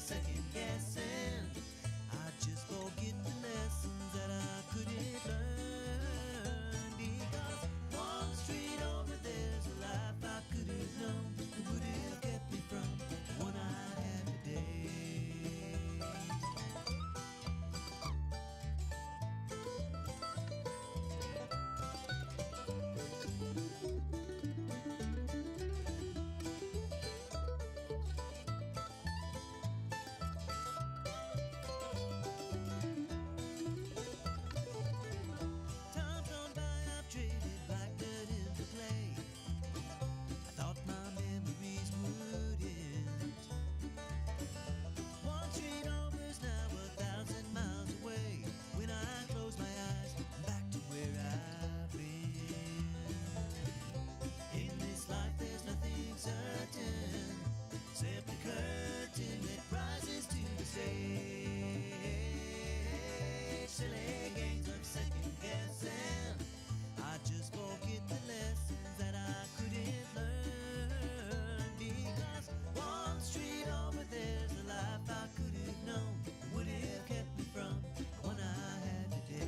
second guessing. I just forget the lessons that I couldn't learn, because one street over there's a life I could have known that would have kept me from the one I had today. Times gone by, I've traded black dirt into clay. I thought my memories would end. One street over's now 1,000 miles away. When I close my eyes, I'm back to where I've been. In this life there's nothing certain, except the curtain that rises to the stage. Silly games of second guessing. I just forget the lessons that I couldn't learn, because one street over there's a life I could have known that would have kept me from the one I had today.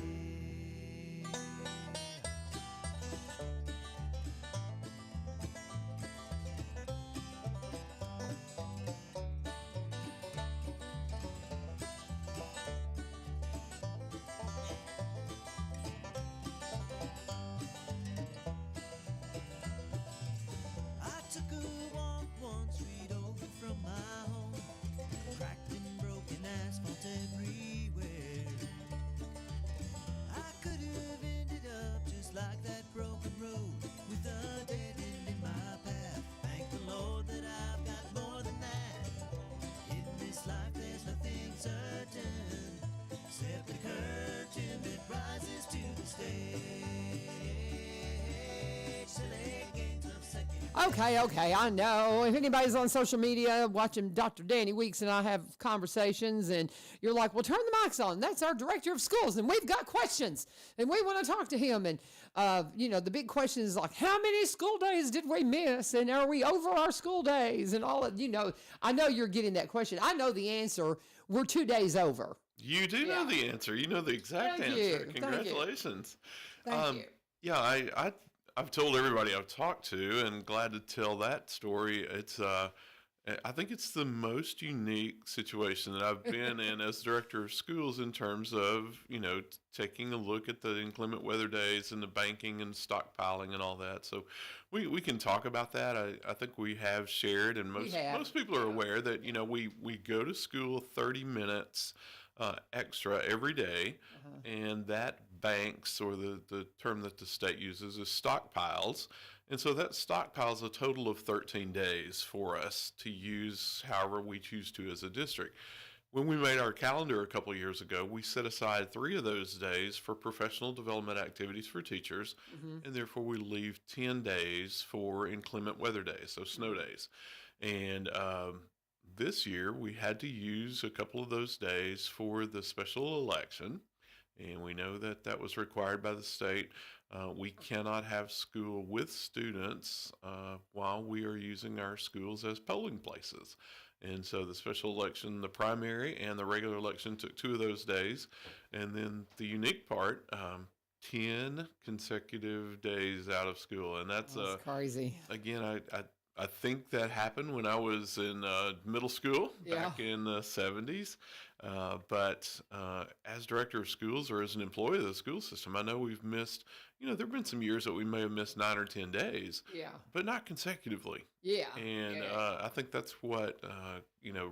I took a walk one street over from my home, cracked and broken asphalt everywhere. I could have ended up just like that broken road, with a dead end in my path. Thank the Lord that I've got more than that. In this life there's nothing certain, except the curtain that rises to the stage. Silly games of second. Okay, I know. If anybody's on social media watching Dr. Danny Weeks and I have conversations and you're like, well, turn the mics on. That's our director of schools and we've got questions and we want to talk to him. And, the big question is like, how many school days did we miss? And are we over our school days? And all of, I know you're getting that question. I know the answer. We're 2 days over. You do know the answer. You know the exact Thank answer. you. Congratulations. Thank you. Yeah, I've told everybody I've talked to, and glad to tell that story. It's I think it's the most unique situation that I've been in as director of schools in terms of, taking a look at the inclement weather days and the banking and stockpiling and all that. So we can talk about that. I think we have shared, and most people are aware that, we go to school 30 minutes extra every day, and that banks, or the term that the state uses, is stockpiles. And so that stockpiles a total of 13 days for us to use however we choose to as a district. When we made our calendar a couple of years ago, we set aside 3 of those days for professional development activities for teachers, and therefore we leave 10 days for inclement weather days, so snow days. And this year we had to use a couple of those days for the special election. And we know that that was required by the state. We cannot have school with students while we are using our schools as polling places. And so the special election, the primary and the regular election, took 2 of those days. And then the unique part, 10 consecutive days out of school. And that's crazy. Again, I think that happened when I was in middle school back in the 70s. But as director of schools or as an employee of the school system, I know we've missed, there have been some years that we may have missed 9 or 10 days, but not consecutively. Yeah. And I think that's what,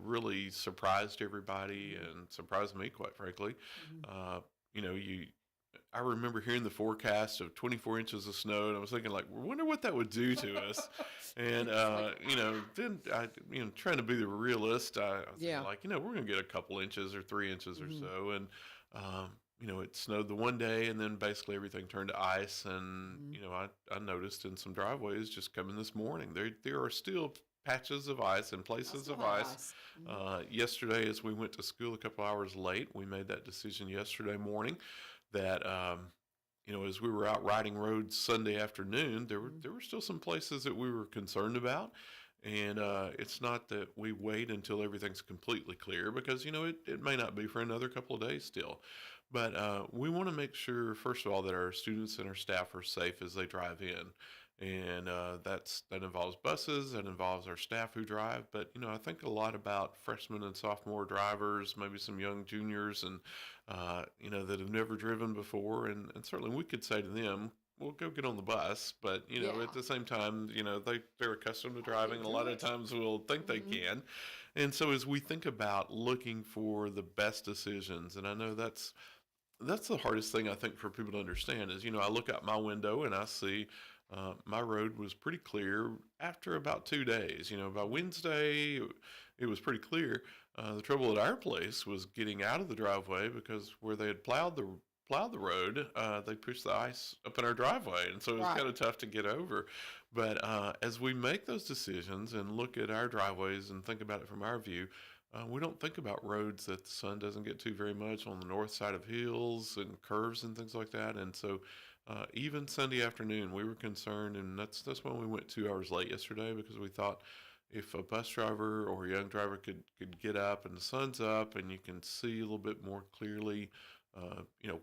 really surprised everybody and surprised me, quite frankly. I remember hearing the forecast of 24 inches of snow, and I was thinking, I wonder what that would do to us. And, then trying to be the realist, I was thinking, we're going to get a couple inches or 3 inches or so. And, it snowed the one day, and then basically everything turned to ice. And, I noticed in some driveways just coming this morning, there are still patches of ice and places of ice. Yesterday, as we went to school a couple hours late, we made that decision yesterday morning that, as we were out riding roads Sunday afternoon, there were still some places that we were concerned about. And it's not that we wait until everything's completely clear because, it may not be for another couple of days still. But we want to make sure, first of all, that our students and our staff are safe as they drive in. And that involves buses, that involves our staff who drive. But, I think a lot about freshmen and sophomore drivers, maybe some young juniors, and, that have never driven before. And certainly we could say to them, we'll go get on the bus, but Yeah. at the same time, they're accustomed to driving, and a lot of times will think they can. And so as we think about looking for the best decisions, and I know that's the hardest thing I think for people to understand is, I look out my window and I see my road was pretty clear after about 2 days. By Wednesday, it was pretty clear. The trouble at our place was getting out of the driveway because where they had plowed the road, they pushed the ice up in our driveway, and so it was Right. kind of tough to get over. But as we make those decisions and look at our driveways and think about it from our view, we don't think about roads that the sun doesn't get to very much on the north side of hills and curves and things like that. And so even Sunday afternoon, we were concerned, and that's when we went 2 hours late yesterday because we thought if a bus driver or a young driver could get up and the sun's up and you can see a little bit more clearly,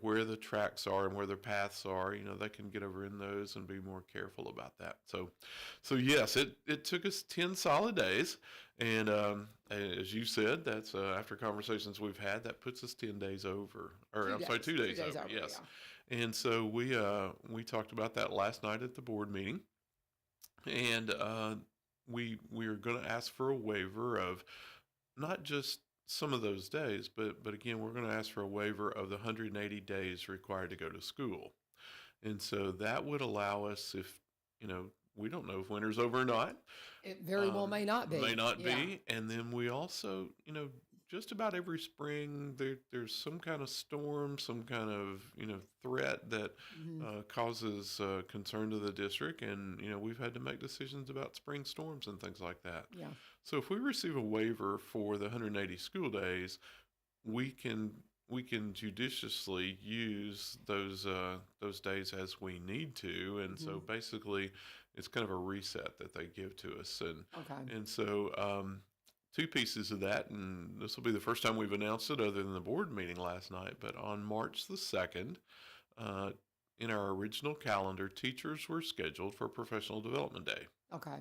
where the tracks are and where their paths are, they can get over in those and be more careful about that. So yes, it took us 10 solid days. And as you said, that's after conversations we've had, that puts us 10 days over, or I'm sorry, 2 days over. Yes. Yeah. And so we talked about that last night at the board meeting. And we are going to ask for a waiver of not just some of those days, but again, we're going to ask for a waiver of the 180 days required to go to school. And so that would allow us, if, we don't know if winter's over or not. It very well may not be. May not Yeah. be. And then we also, just about every spring there's some kind of storm, some kind of, threat that causes concern to the district. And, we've had to make decisions about spring storms and things like that. Yeah. So if we receive a waiver for the 180 school days, we can judiciously use those days as we need to, and so basically it's kind of a reset that they give to us, and so two pieces of that, and this will be the first time we've announced it other than the board meeting last night. But on March the 2nd, in our original calendar, teachers were scheduled for Professional Development Day. Okay.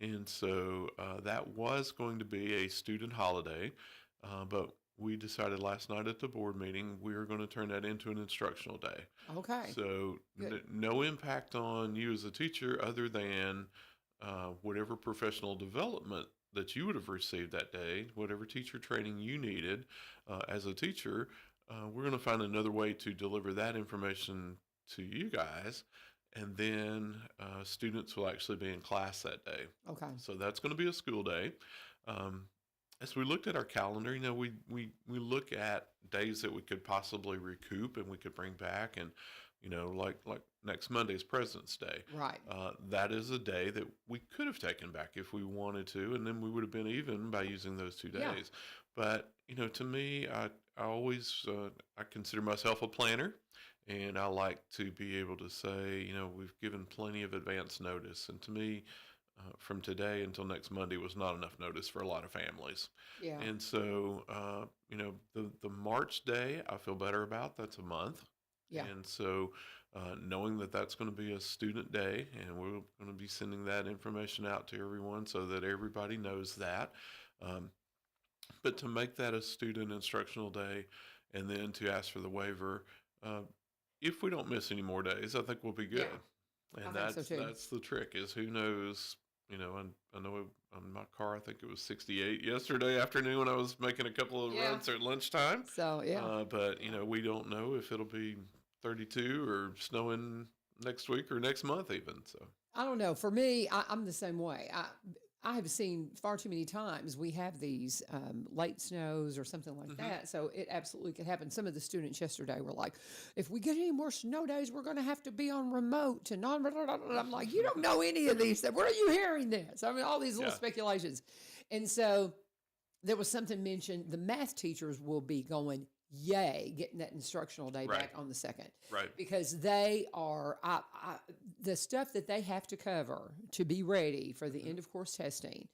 And so that was going to be a student holiday, but we decided last night at the board meeting we were going to turn that into an instructional day. Okay. So no impact on you as a teacher other than whatever professional development that you would have received that day, whatever teacher training you needed as a teacher. We're going to find another way to deliver that information to you guys. And then students will actually be in class that day. Okay. So that's going to be a school day. As we looked at our calendar, we look at days that we could possibly recoup and we could bring back, and like next Monday's President's Day. Right. That is a day that we could have taken back if we wanted to, and then we would have been even by using those 2 days. Yeah. But to me, I always I consider myself a planner. And I like to be able to say, we've given plenty of advance notice. And to me, from today until next Monday was not enough notice for a lot of families. Yeah. And so, the March day, I feel better about. That's a month. Yeah. And so, knowing that that's going to be a student day, and we're going to be sending that information out to everyone so that everybody knows that. But to make that a student instructional day, and then to ask for the waiver, if we don't miss any more days, I think we'll be good. Yeah, And I think so too. that's the trick, is who knows, I know on my car, I think it was 68 yesterday afternoon when I was making a couple of runs at lunchtime. So, yeah. But, we don't know if it'll be 32 or snowing next week or next month even. So I don't know. For me, I'm the same way. I have seen far too many times we have these late snows or something like that. So it absolutely could happen. Some of the students yesterday were like, if we get any more snow days, we're going to have to be on remote. And I'm like, you don't know any of these. Where are you hearing this? I mean, all these little speculations. And so there was something mentioned, the math teachers will be going yay, getting that instructional day Right. back on the 2nd. Right. Because they are, the stuff that they have to cover to be ready for the end of course testing.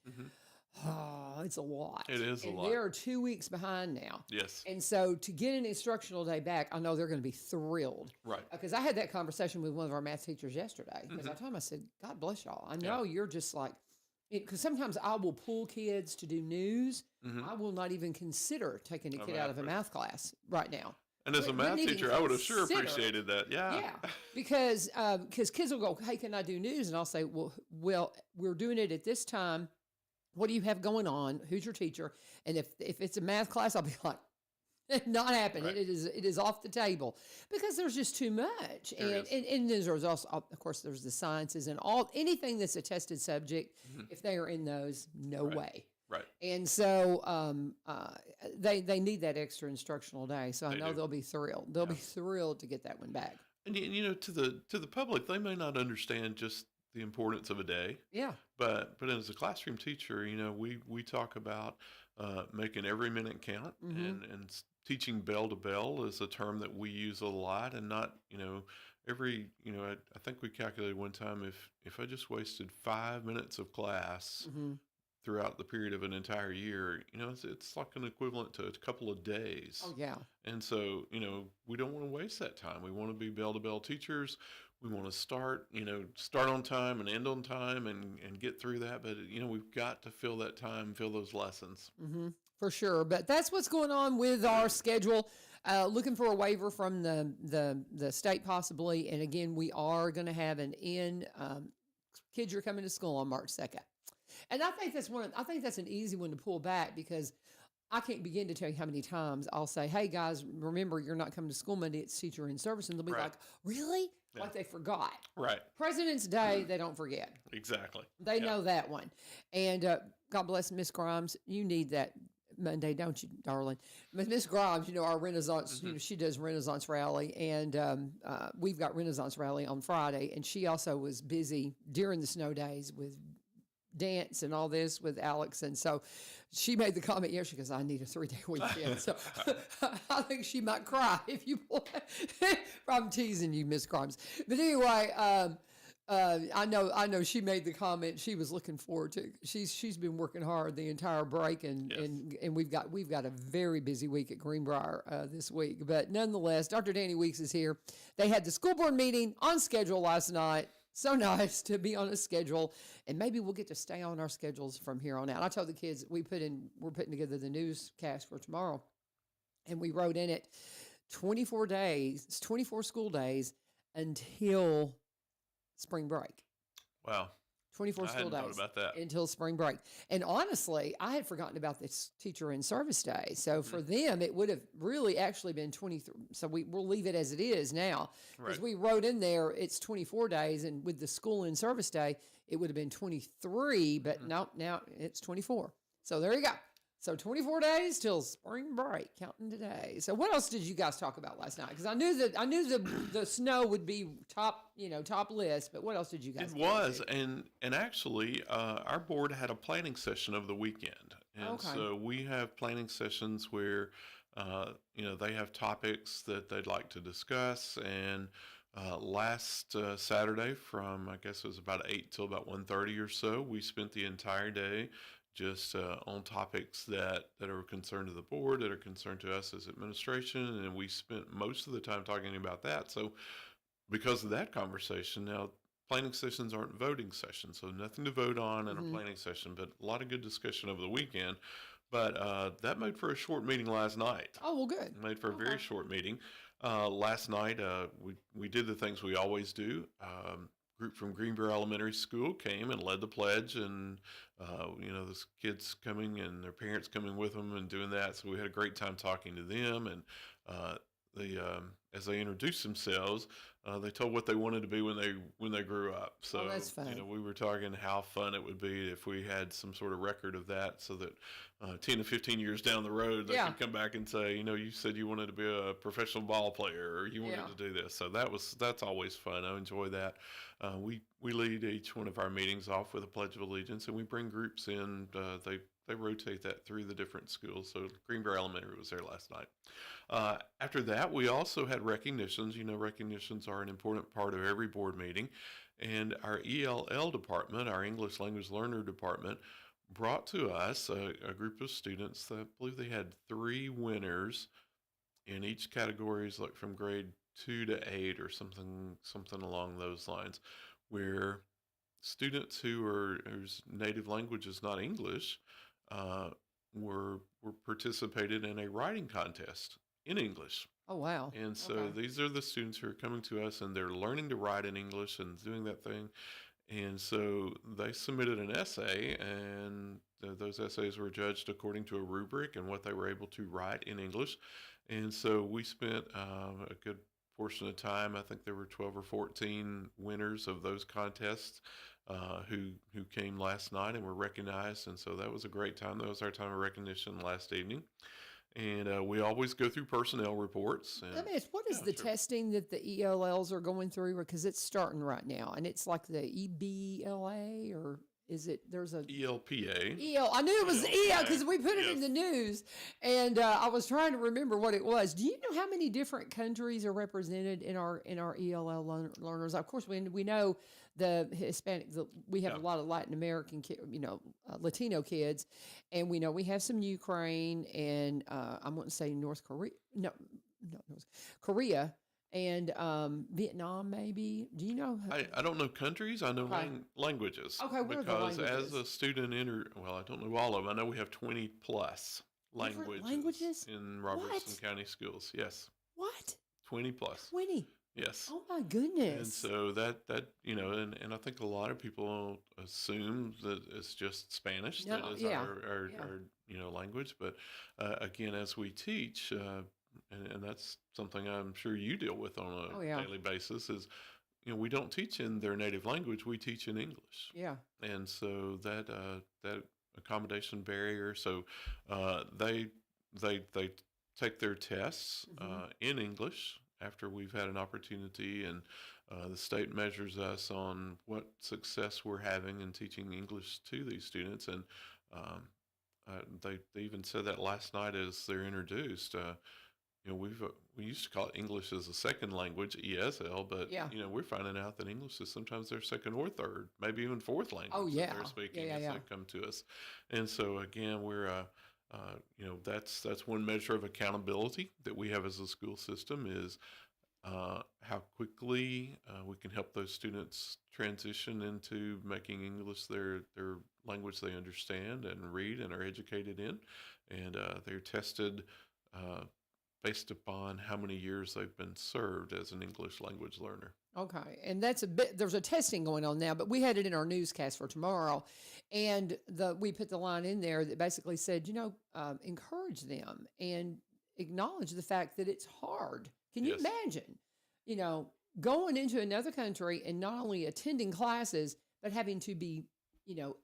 Oh, it's a lot. It is a and lot. they're 2 weeks behind now. Yes. And so to get an instructional day back, I know they're going to be thrilled. Right. Because I had that conversation with one of our math teachers yesterday. Because I told him, I said, God bless y'all. I know you're just like, because sometimes I will pull kids to do news. I will not even consider taking a kid out of a math class right now. And as a math teacher, I would have sure appreciated that. Yeah. Yeah, because kids will go, hey, can I do news? And I'll say, well, we're doing it at this time. What do you have going on? Who's your teacher? And if it's a math class, I'll be like, not happening. Right. It is off the table because there's just too much. And there's also, of course, there's the sciences and anything that's a tested subject. If they are in those, no way. Right. And so they need that extra instructional day. So I know they'll be thrilled. They'll be thrilled to get that one back. And to the public, they may not understand just the importance of a day. Yeah. But as a classroom teacher, we talk about making every minute count, and teaching bell to bell is a term that we use a lot, and not every I think we calculated one time if I just wasted 5 minutes of class throughout the period of an entire year, it's like an equivalent to a couple of days. Oh yeah. And so, we don't want to waste that time. We want to be bell-to-bell teachers. We want to start on time and end on time and get through that. But, we've got to fill that time, fill those lessons. For sure. But that's what's going on with our schedule. Looking for a waiver from the state possibly. And again, we are going to have kids are coming to school on March 2nd. And I think that's an easy one to pull back because I can't begin to tell you how many times I'll say, hey guys, remember you're not coming to school Monday, it's teacher in service. And they'll be like, really? Yeah. Like they forgot. Right. President's Day, they don't forget. Exactly. They know that one. And God bless Miss Grimes. You need that Monday, don't you, darling? But Miss Grimes, our Renaissance, she does Renaissance Rally. And we've got Renaissance Rally on Friday. And she also was busy during the snow days with dance and all this with Alex. And so she made the comment yesterday, she goes, I need a 3-day weekend. So I think she might cry if you I'm teasing you, Miss Grimes. But anyway, I know she made the comment she was looking forward to. She's been working hard the entire break and we've got a very busy week at Greenbrier this week. But nonetheless, Dr. Danny Weeks is here. They had the school board meeting on schedule last night. So nice to be on a schedule, and maybe we'll get to stay on our schedules from here on out. I told the kids we're putting together the newscast for tomorrow, and we wrote in it 24 school days until spring break. Wow. 24 school days about that. Until spring break. And honestly, I had forgotten about this teacher in service day. So for them, it would have really actually been 23. So we'll leave it as it is now. Because we wrote in there, it's 24 days. And with the school in service day, it would have been 23. But no, now it's 24. So there you go. So 24 days till spring break, counting today. So what else did you guys talk about last night? Because I knew the snow would be top list. But what else did you guys? It was, and actually, our board had a planning session over the weekend, and so we have planning sessions where, they have topics that they'd like to discuss, and last Saturday from I guess it was about 8 till about 1:30 or so, we spent the entire day just on topics that are concerned to the board, that are concerned to us as administration, and we spent most of the time talking about that. So because of that conversation, now planning sessions aren't voting sessions, so nothing to vote on in a planning session, but a lot of good discussion over the weekend. But that made for a short meeting last night. Oh, well, good. Made for a very short meeting. Last night, we did the things we always do. Group from Greenbrier Elementary School came and led the pledge, and those kids coming and their parents coming with them and doing that. So we had a great time talking to them, and as they introduced themselves, they told what they wanted to be when they grew up. So that's fun. We were talking how fun it would be if we had some sort of record of that, so that 10 to 15 years down the road, they could come back and say, you said you wanted to be a professional ball player, or you wanted to do this. So that's always fun. I enjoy that. We lead each one of our meetings off with a Pledge of Allegiance, and we bring groups in. They they rotate that through the different schools. So Greenbrier Elementary was there last night. After that, we also had recognitions. Recognitions are an important part of every board meeting. And our ELL department, our English Language Learner department, brought to us a group of students that I believe they had 3 winners in each categories, like from grade 2 to 8 or something along those lines, where students whose native language is not English were participated in a writing contest in English. Oh, wow. And so Okay. these are the students who are coming to us and they're learning to write in English and doing that thing. And so they submitted an essay, and those essays were judged according to a rubric and what they were able to write in English. And so we spent a good portion of time. I think there were 12 or 14 winners of those contests who came last night and were recognized. And so that was a great time. That was our time of recognition last evening. And we always go through personnel reports. And, Let me ask, what is the sure. testing that the ELLs are going through? Because it's starting right now, and it's like the EBLA, or is it? There's a ELPA. EL. I knew it was EL because we put it in Yes. the news, and I was trying to remember what it was. Do you know how many different countries are represented in our ELL learners? Of course, we know the Hispanic. We have Yeah. a lot of Latin American, Latino kids, and we know we have some Ukraine and I wouldn't say North Korea. No, North Korea and Vietnam. Maybe. Do you know? I don't know countries. I know Okay. languages. Okay, what are the Because as languages? a student well, I don't know all of them. I know we have 20 plus Different languages, languages? in Robertson What? County schools. Yes, What? 20 plus. 20. Yes. Oh my And goodness. so and I think a lot of people assume that it's just Spanish that No, is yeah, our, yeah. our language. But again, as we teach, and that's something I'm sure you deal with on a Oh yeah. daily basis, is we don't teach in their native language; we teach in English, Yeah. and so that accommodation barrier. So they take their tests Mhm. in English after we've had an opportunity, and the state measures us on what success we're having in teaching English to these students. And they even said that last night as they're introduced. We used to call it English as a second language, ESL, but Yeah. we're finding out that English is sometimes their second or third, maybe even fourth language Oh that yeah. they're Yeah, speaking yeah, as yeah. they come to us. And so again, we're that's one measure of accountability that we have as a school system is how quickly we can help those students transition into making English their language they understand and read and are educated in, and they're tested based upon how many years they've been served as an English language learner. Okay. And that's a bit, there's a testing going on now, but we had it in our newscast for tomorrow. And we put the line in there that basically said, encourage them and acknowledge the fact that it's hard. Can you Yes. imagine, going into another country and not only attending classes, but having to be,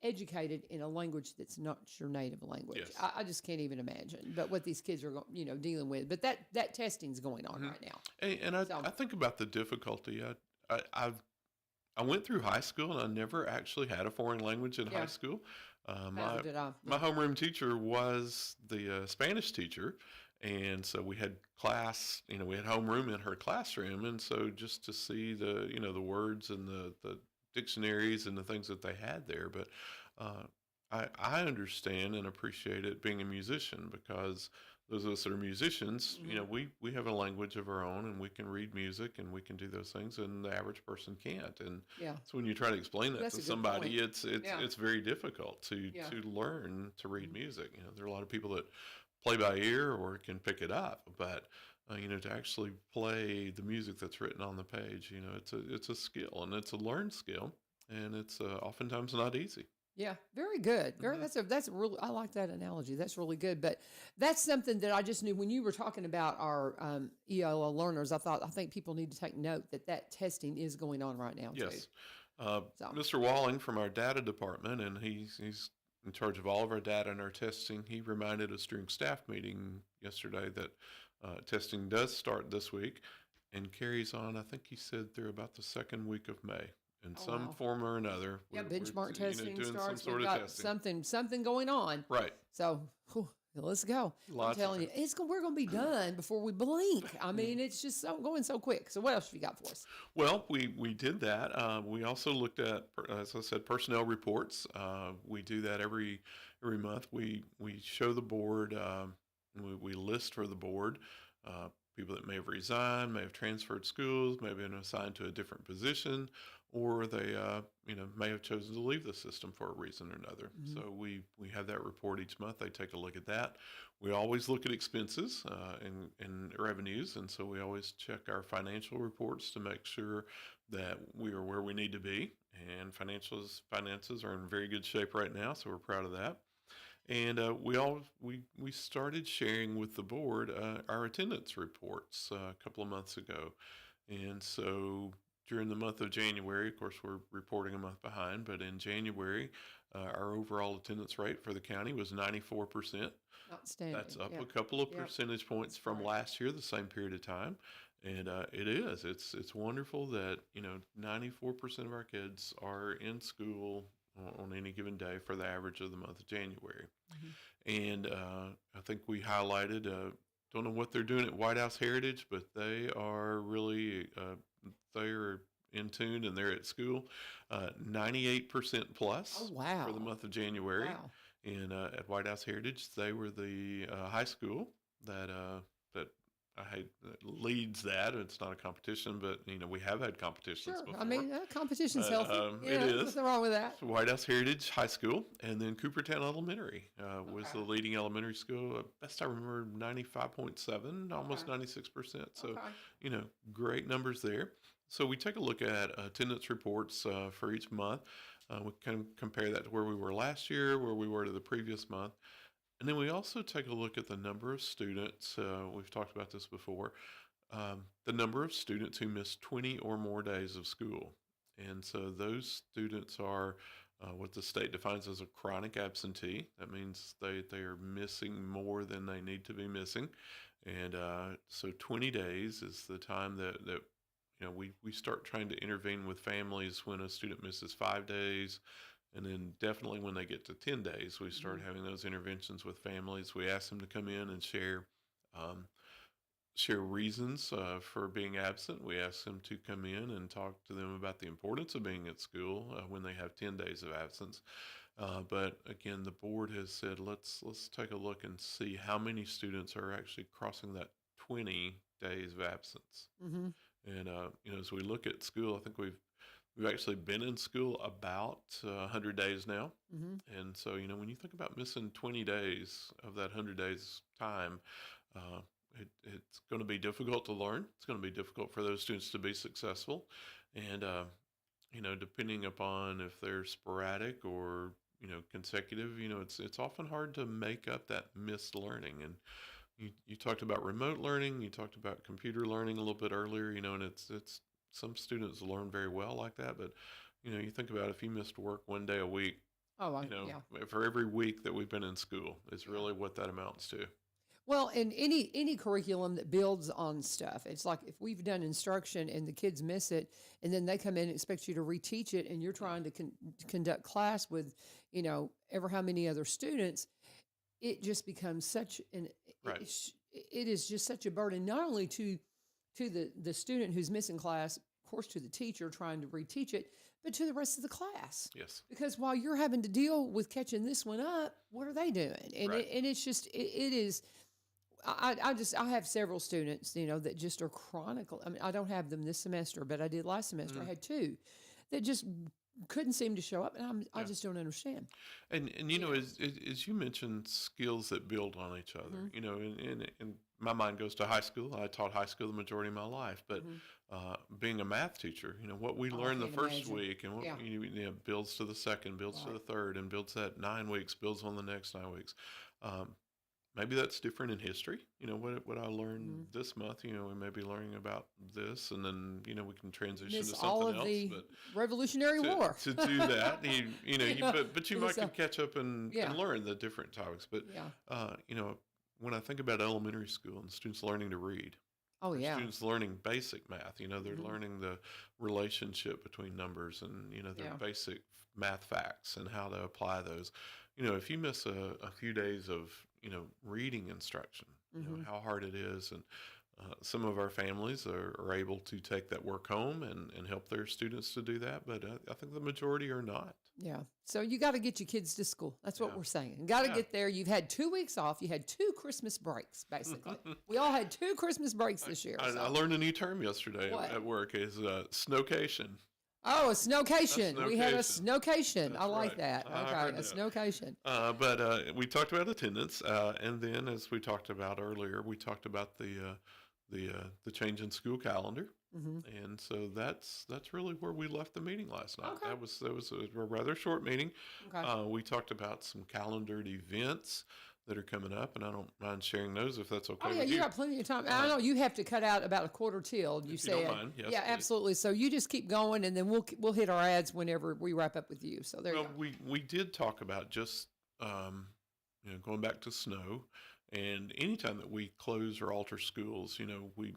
educated in a language that's not your native language? Yes. I just can't even imagine. But what these kids are, dealing with. But that testing's going on Mhm. right now. And I, So- I think about the difficulty. I went through high school and I never actually had a foreign language in Yeah. high school. Neither did I. My homeroom teacher was the Spanish teacher, and so we had class. We had homeroom in her classroom, and so just to see the words and the dictionaries and the things that they had there. But I understand and appreciate it being a musician, because those of us that are musicians, Mhm. we have a language of our own, and we can read music and we can do those things, and the average person can't. And Yeah. so when you try to explain that That's to a good somebody, point. it's Yeah. it's very difficult to Yeah. learn to read Mhm. music. There are a lot of people that play by ear or can pick it up, but to actually play the music that's written on the page, it's a skill, and it's a learned skill, and it's oftentimes not easy. Yeah, very good. Very, Mhm. that's really, I like that analogy. That's really good. But that's something that I just knew when you were talking about our ELL learners. I think people need to take note that testing is going on right now Yes. too. So Mr. Walling from our data department, and he's in charge of all of our data and our testing. He reminded us during staff meeting yesterday that testing does start this week and carries on, I think he said, through about the second week of May in Oh, some wow. form or another. Yeah, We're, benchmark you know, testing doing some starts. sort We've of got testing. something going on. Right. So let's go. I'm Lots of telling you, we're going to be done before we blink. I mean, things. it's just going so quick. So what else have you got for us? Well, we did that. We also looked at, as I said, personnel reports. We do that every month. We show the board. We list for the board people that may have resigned, may have transferred schools, may have been assigned to a different position, or they may have chosen to leave the system for a reason or another. Mm-hmm. So we have that report each month. They take a look at that. We always look at expenses and revenues, and so we always check our financial reports to make sure that we are where we need to be. And finances are in very good shape right now, so we're proud of that. And we started sharing with the board our attendance reports a couple of months ago, and so during the month of January, of course, we're reporting a month behind, but in January, our overall attendance rate for the county was 94%. Outstanding. That's up Yep. a couple of Yep. percentage points That's from great. last year, the same period of time. And it's wonderful that 94% of our kids are in school on any given day for the average of the month of January. And I think we highlighted, don't know what they're doing at White House Heritage, but they are really, they are in tune and they're at school. 98% plus Oh, wow. for the month of January. Wow. And at White House Heritage, they were the high school that leads that. It's not a competition, but we have had competitions Sure. before. I mean, competition's But, healthy. it is. Nothing wrong with that. So White House Heritage High School, and then Coopertown Elementary was Okay. the leading elementary school. Best I remember, 95.7, almost Okay. 96%. So, Okay. great numbers there. So we take a look at attendance reports for each month. We can compare that to where we were last year, where we were to the previous month. And then we also take a look at the number of students. We've talked about this before. The number of students who miss 20 or more days of school. And so those students are what the state defines as a chronic absentee. That means they are missing more than they need to be missing. And so 20 days is the time that we start trying to intervene with families when a student misses 5 days. And then definitely when they get to 10 days, we start having those interventions with families. We ask them to come in and share reasons for being absent. We ask them to come in and talk to them about the importance of being at school when they have 10 days of absence. But again, the board has said, let's take a look and see how many students are actually crossing that 20 days of absence. Mm-hmm. And as we look at school, I think we've actually been in school about 100 days now. Mm-hmm. And so when you think about missing 20 days of that 100 days time, it's going to be difficult to learn. It's going to be difficult for those students to be successful. And depending upon if they're sporadic or consecutive, it's often hard to make up that missed learning. And you talked about remote learning. You talked about computer learning a little bit earlier. And it's some students learn very well like that. But you think about if you missed work one day a week. Oh, Yeah. For every week that we've been in school, it's really what that amounts to. Well, and any curriculum that builds on stuff, it's like if we've done instruction and the kids miss it, and then they come in and expect you to reteach it, and you're trying to conduct class with, ever how many other students, it just becomes such an Right. it is just such a burden, not only to the student who's missing class, of course, to the teacher trying to reteach it, but to the rest of the class. Yes. Because while you're having to deal with catching this one up, what are they doing? And Right. it's just it is. I have several students, that just are chronicle. I mean, I don't have them this semester, but I did last semester. I had two that just couldn't seem to show up, and I just don't understand. And as you mentioned, skills that build on each other. And my mind goes to high school. I taught high school the majority of my life, but being a math teacher, what we learned the can't first imagine. week, and what builds to the second, builds to Right. the third, and builds that 9 weeks, builds on the next 9 weeks. Maybe that's different in history. What I learned this month. We may be learning about this, and then we can transition Miss to all something of else. the But Revolutionary War. to do that, but you might So- can catch up and Yeah. learn the different topics. But Yeah. when I think about elementary school and students learning to read, Oh, Our yeah. students learning basic math. They're Mhm. learning the relationship between numbers and, their Yeah. basic math facts and how to apply those. If you miss a few days of, reading instruction, Mhm. how hard it is. And some of our families are able to take that work home and help their students to do that. But I think the majority are not. Yeah. So you got to get your kids to school. That's what Yeah. we're saying. Got to Yeah. get there. You've had 2 weeks off. You had 2 Christmas breaks, basically. We all had 2 Christmas breaks this year. I So. learned a new term yesterday What? at work is snowcation. Oh, a snowcation. We had a snowcation. snowcation. I That's like right. that. I Okay, heard a that. snowcation. But we talked about attendance, and then as we talked about earlier, we talked about the change in school calendar, Hmm. and so that's really where we left the meeting last night. Okay. That was a rather short meeting. Okay. We talked about some calendared events that are coming up, and I don't mind sharing those if that's okay Oh, yeah, with you you. got plenty of time. I know you have to cut out about a quarter till, you If you don't said. mind, yes, Yeah, please. absolutely. So you just keep going, and then we'll hit our ads whenever we wrap up with you. So there you Well, go. we did talk about just going back to snow, and anytime that we close or alter schools, we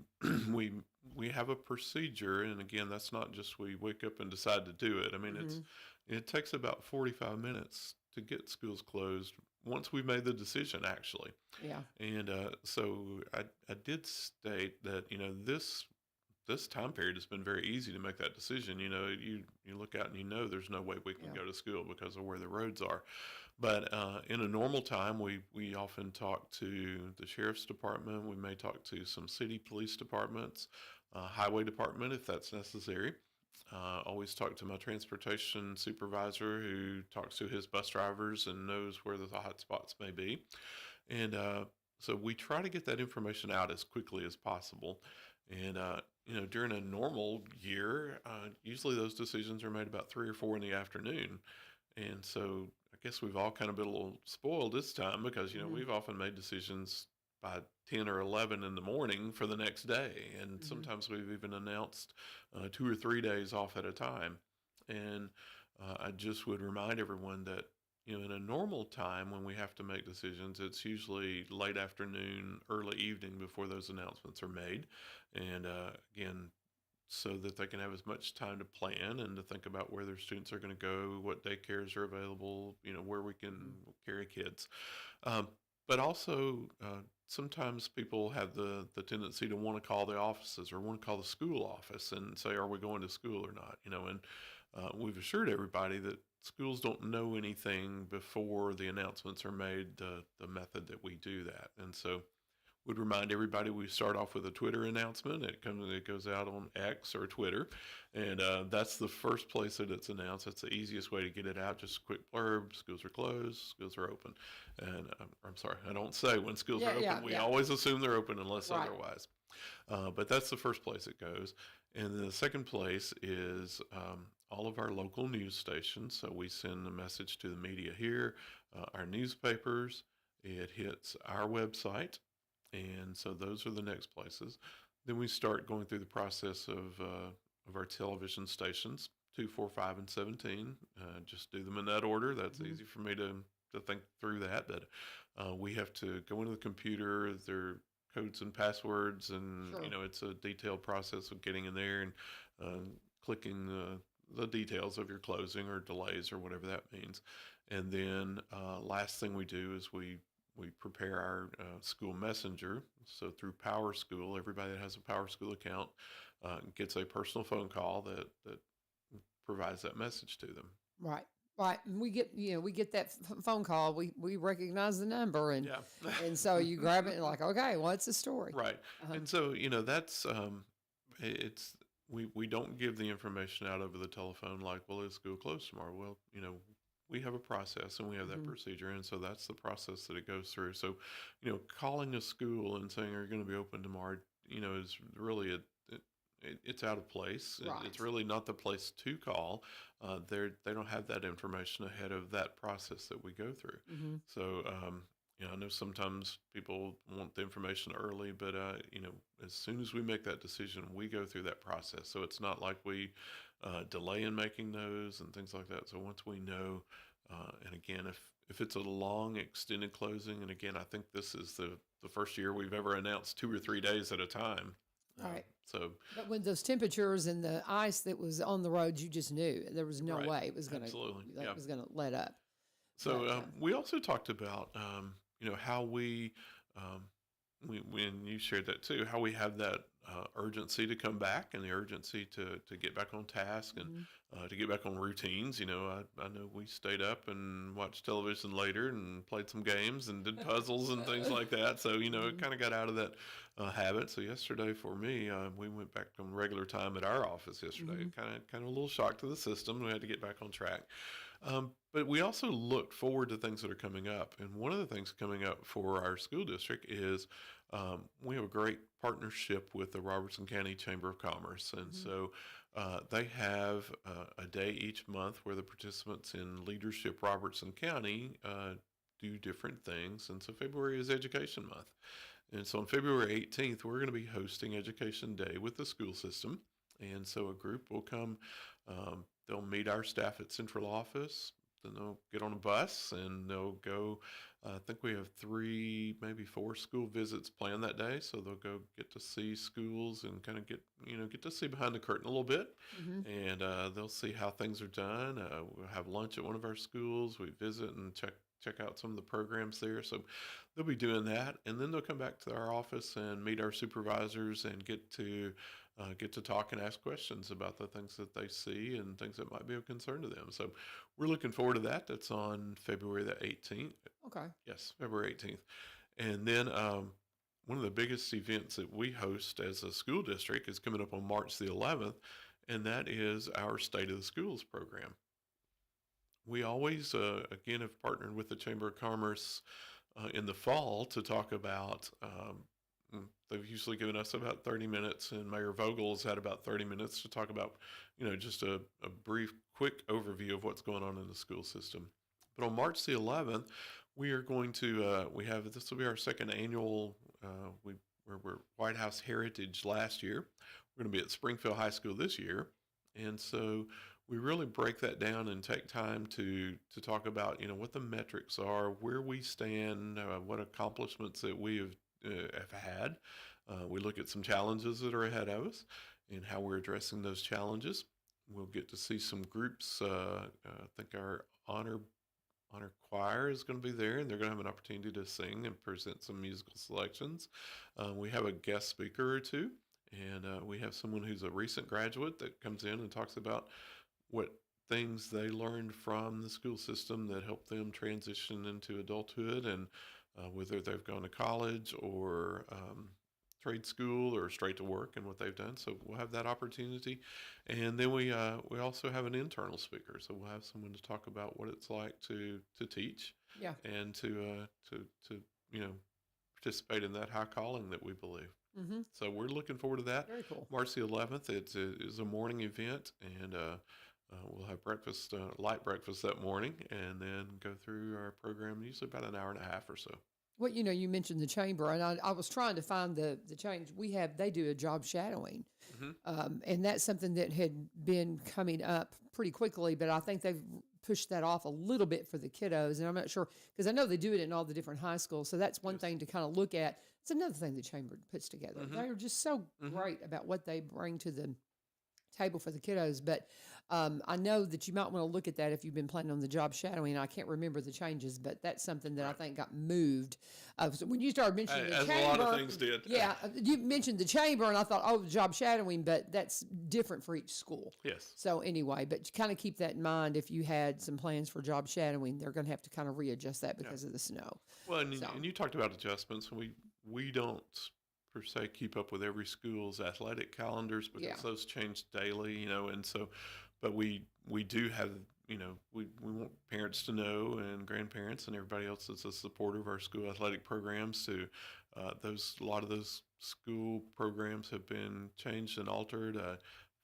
we we have a procedure, and again, that's not just we wake up and decide to do it. I mean, Mhm. it takes about 45 minutes to get schools closed once we've made the decision, actually. Yeah. And so I did state that this time period has been very easy to make that decision. You look out and there's no way we can Yeah. go to school because of where the roads are. But in a normal time, we often talk to the sheriff's department. We may talk to some city police departments, highway department if that's necessary. Always talk to my transportation supervisor who talks to his bus drivers and knows where the hot spots may be. And so we try to get that information out as quickly as possible. And, during a normal year, usually those decisions are made about 3 or 4 in the afternoon. And so I guess we've all kind of been a little spoiled this time because, Mhm. we've often made decisions by 10 or 11 in the morning for the next day. And Mhm. sometimes we've even announced 2 or 3 days off at a time. And I just would remind everyone that, in a normal time when we have to make decisions, it's usually late afternoon, early evening before those announcements are made. And again, so that they can have as much time to plan and to think about where their students are going to go, what daycares are available, where we can Mhm. carry kids. Um, but also, sometimes people have the tendency to want to call the offices or want to call the school office and say, "Are we going to school or not?" And we've assured everybody that schools don't know anything before the announcements are made. The method that we do that, and so would remind everybody we start off with a Twitter announcement. It goes out on X or Twitter, and that's the first place that it's announced. That's the easiest way to get it out. Just a quick blurb: schools are closed, schools are open. And I'm sorry, I don't say when schools are Yeah, open. yeah, We yeah. always assume they're open unless Right. otherwise. But that's the first place it goes. And then the second place is all of our local news stations. So we send a message to the media here, our newspapers. It hits our website, and so those are the next places. Then we start going through the process of our television stations, 2, 4, 5, and 17. Just do them in that order. That's Mhm. easy for me to think through that. But we have to go into the computer. There codes and passwords, and Sure. it's a detailed process of getting in there and clicking the details of your closing or delays or whatever that means. And then last thing we do is we prepare our school messenger. So through Power School, everybody that has a Power School account gets a personal phone call that provides that message to them. Right. Right. And we get that phone call. We recognize the number, and Yeah. and so you grab it and like, okay, what's the story? Right. Uh-huh. And so, that's it's we don't give the information out over the telephone like, well, is school closed tomorrow? Well, we have a process and we have that Mhm. procedure, and so that's the process that it goes through. So, calling a school and saying, "Are you going to be open tomorrow?" Is really it's out of place. It's Right. really not the place to call. They don't have that information ahead of that process that we go through. Hmm. So, I know sometimes people want the information early, but as soon as we make that decision, we go through that process. So it's not like we delay in making those and things like that. So once we know, and again, if it's a long extended closing, and again, I think this is the first year we've ever announced 2 or 3 days at a time. Right. So But when those temperatures and the ice that was on the roads, you just knew there was no right, way it was going to absolutely, it yeah. was going to let up. So But we also talked about how um, when you shared that too, how we have that urgency to come back and the urgency to get back on task and to get back on routines. I know we stayed up and watched television later and played some games and did puzzles and things like that. So it kind of got out of that habit. So yesterday for me, we went back on regular time at our office yesterday. Kind of a little shock to the system. We had to get back on track. But we also look forward to things that are coming up. And one of the things coming up for our school district is we have a great partnership with the Robertson County Chamber of Commerce. And so they have a day each month where the participants in Leadership Robertson County do different things. And so February is Education Month. And so on February 18th, we're going to be hosting Education Day with the school system. And so a group will come, they'll meet our staff at central office, then they'll get on a bus and they'll go. I think we have 3, maybe 4 school visits planned that day. So they'll go get to see schools and kind of get to see behind the curtain a little bit. And they'll see how things are done. We'll have lunch at one of our schools. We visit and check out some of the programs there. So they'll be doing that, and then they'll come back to our office and meet our supervisors and get to talk and ask questions about the things that they see and things that might be of concern to them. So we're looking forward to that. That's on February the 18th. okay. Yes, February 18th. And then one of the biggest events that we host as a school district is coming up on March the 11th, and that is our State of the Schools program. We always, again, have partnered with the Chamber of Commerce in the fall to talk about. They've usually given us about 30 minutes, and Mayor Vogel's had about 30 minutes to talk about, just a brief, quick overview of what's going on in the school system. But on March the 11th, we are going to, this will be our second annual, we were White House Heritage last year. We're going to be at Springfield High School this year. And so we really break that down and take time to talk about, what the metrics are, where we stand, what accomplishments that we have had. We look at some challenges that are ahead of us and how we're addressing those challenges. We'll get to see some groups. I think our honor choir is going to be there, and they're going to have an opportunity to sing and present some musical selections. We have a guest speaker or two, and we have someone who's a recent graduate that comes in and talks about what things they learned from the school system that helped them transition into adulthood, and whether they've gone to college or trade school or straight to work, and what they've done. So we'll have that opportunity. And then we also have an internal speaker. So we'll have someone to talk about what it's like to teach and to participate in that high calling that we believe. So we're looking forward to that. Very cool. March the 11th, it's a morning event, and we'll have breakfast, light breakfast that morning, and then go through our program, usually about an hour and a half or so. Well, you mentioned the chamber, and I was trying to find the change. They do a job shadowing, and that's something that had been coming up pretty quickly, but I think they've pushed that off a little bit for the kiddos, and I'm not sure, because I know they do it in all the different high schools, so that's one thing to kind of look at. It's another thing the chamber puts together. They're just so great about what they bring to the table for the kiddos, but I know that you might want to look at that if you've been planning on the job shadowing. I can't remember the changes, but that's something that I think got moved. So when you started mentioning the as chamber, a lot of things did. Yeah, you mentioned the chamber, and I thought, oh, job shadowing, but that's different for each school. Yes. So anyway, but you kind of keep that in mind if you had some plans for job shadowing. They're going to have to kind of readjust that because of the snow. Well, and you talked about adjustments. We don't per se keep up with every school's athletic calendars because those change daily, and so, but we do have, we want parents to know, and grandparents and everybody else that's a supporter of our school athletic programs to, a lot of those school programs have been changed and altered. I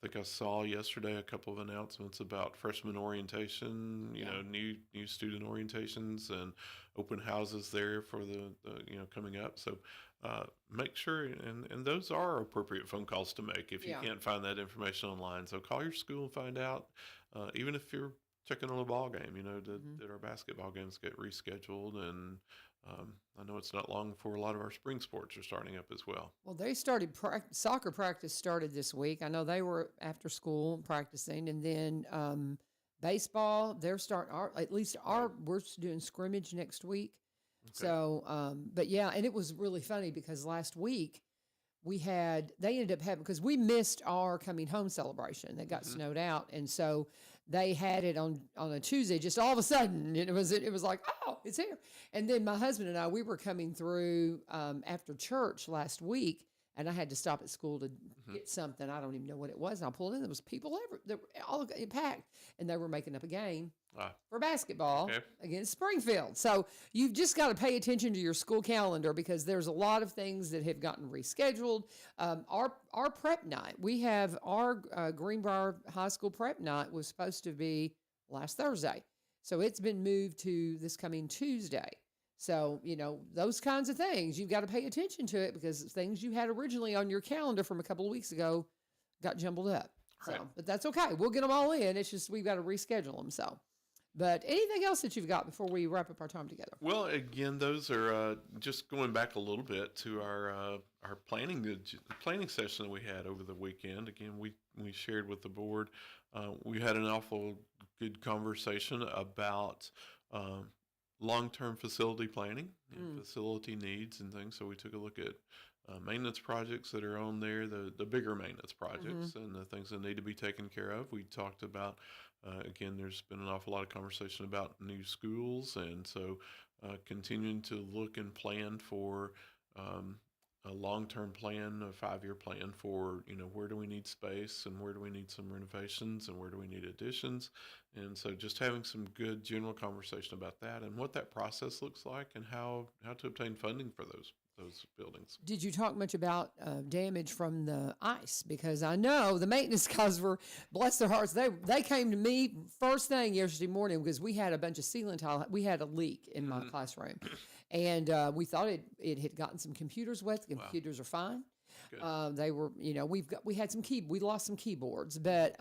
think I saw yesterday a couple of announcements about freshman orientation, new student orientations and open houses there for the coming up. So make sure, and those are appropriate phone calls to make if you can't find that information online. So call your school and find out, even if you're checking on a ball game, did our basketball games get rescheduled, and I know it's not long before a lot of our spring sports are starting up as well. Well, they started soccer practice started this week. I know they were after school practicing, and then baseball. They're starting. We're doing scrimmage next week. Okay. So, but yeah, and it was really funny because last week they ended up having, because we missed our coming home celebration that got snowed out, and so they had it on a Tuesday. Just all of a sudden, it was like, oh, it's here. And then my husband and I, we were coming through after church last week, and I had to stop at school to get something. I don't even know what it was. And I pulled in. There was people they were all packed, and they were making up a game for basketball against Springfield. So you've just got to pay attention to your school calendar, because there's a lot of things that have gotten rescheduled. Our prep night, we have our Greenbrier High School prep night was supposed to be last Thursday. So it's been moved to this coming Tuesday. So, those kinds of things, you've got to pay attention to it, because things you had originally on your calendar from a couple of weeks ago got jumbled up. Right. So, but that's okay. We'll get them all in. It's just we've got to reschedule them. So, but anything else that you've got before we wrap up our time together? Well, again, those are just going back a little bit to our planning session that we had over the weekend. Again, we shared with the board. We had an awful good conversation about long-term facility planning and facility needs and things. So we took a look at maintenance projects that are on there, the bigger maintenance projects and the things that need to be taken care of. We talked about, again, there's been an awful lot of conversation about new schools. And so continuing to look and plan for a long-term plan, a 5-year plan for, where do we need space and where do we need some renovations and where do we need additions. And so just having some good general conversation about that and what that process looks like and how to obtain funding for those buildings. Did you talk much about damage from the ice? Because I know the maintenance guys were, bless their hearts, they came to me first thing yesterday morning because we had a bunch of ceiling tile. We had a leak in my classroom, and we thought it had gotten some computers wet. The computers are fine. They were, we had we lost some keyboards, but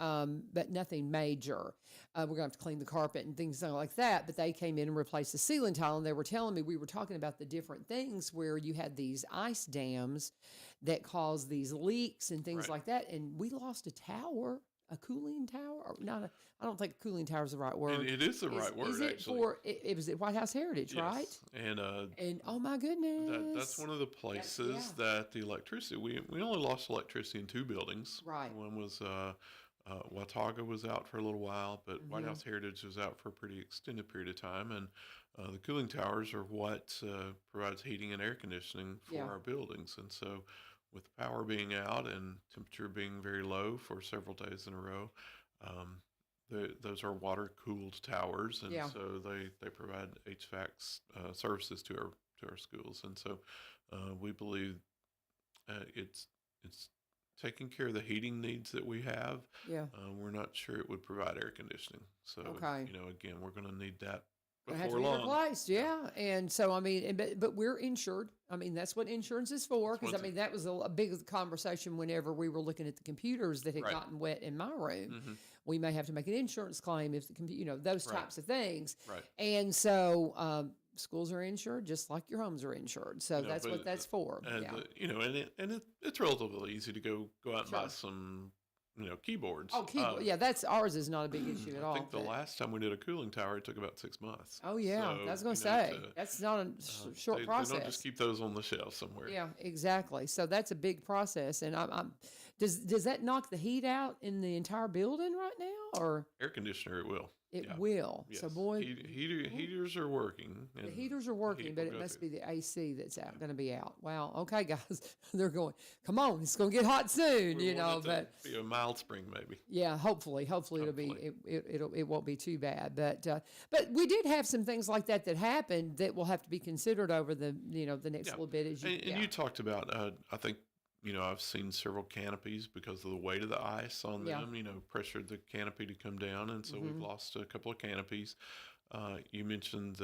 nothing major. We're gonna have to clean the carpet and things like that. But they came in and replaced the ceiling tile, and they were telling me, we were talking about the different things where you had these ice dams that cause these leaks and things like that. And we lost a tower, a cooling tower, or not I don't think cooling tower is the right word. It is the right word, is it actually. It was at White House Heritage, yes. right? And oh my goodness. That's one of the places that the electricity, we only lost electricity in 2 buildings. Right. One was, Watauga was out for a little while, but White House Heritage was out for a pretty extended period of time. And the cooling towers are what provides heating and air conditioning for our buildings. And so with the power being out and temperature being very low for several days in a row, those are water-cooled towers, and so they provide HVAC services to our schools. And so we believe it's taking care of the heating needs that we have. Yeah. We're not sure it would provide air conditioning. So, again, we're going to need that before long. Replaced, and so I mean, but we're insured. I mean, that's what insurance is for. Because I mean, that was a big conversation whenever we were looking at the computers that had gotten wet in my room. We may have to make an insurance claim if the computer, those types of things. Right. And so schools are insured just like your homes are insured. So that's what that's for. And it's relatively easy to go out and buy some keyboards. Oh, keyboard. That's ours is not a big issue at all. I think the last time we did a cooling tower, it took about 6 months. Oh, yeah. So, I was going to say, that's not a short process. They don't just keep those on the shelf somewhere. Yeah, exactly. So that's a big process. And does that knock the heat out in the entire building right now? Or air conditioner, it will. It will. Yes. So, boy. Heaters are working. The heaters are working, but it must be the AC that's going to be out. Wow. Okay, guys. They're going, come on, it's going to get hot soon, but be a mild spring maybe. Yeah, hopefully it'll be, it won't be too bad. But we did have some things like that happened that will have to be considered over the next little bit. You talked about, I think, I've seen several canopies because of the weight of the ice on them, pressured the canopy to come down. And so we've lost a couple of canopies. You mentioned